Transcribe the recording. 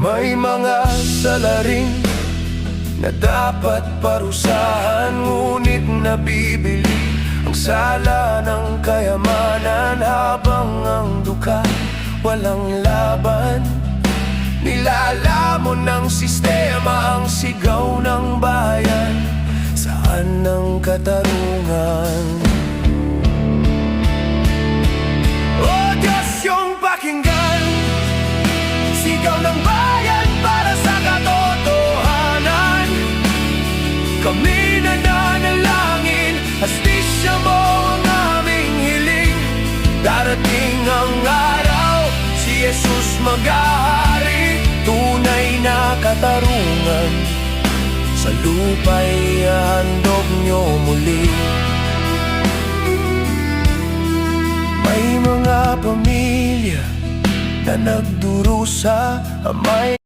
May mga salarin na dapat parusahan, ngunit nabibili ang sala ng kayamanan, habang ang duka walang laban. Nilalamon ng sistema ang sigaw ng bayan. Saan ang katarungan? O Diyos, yung pakinggan sigaw ng bayan para sa katotohanan. Kami nananalangin, hastisya mo ang aming hiling. Darating ang araw, si Jesus mag-ahari. Tunay na katarungan sa lupa'y handog nyo muli. May mga pamilya na nagdurusa, may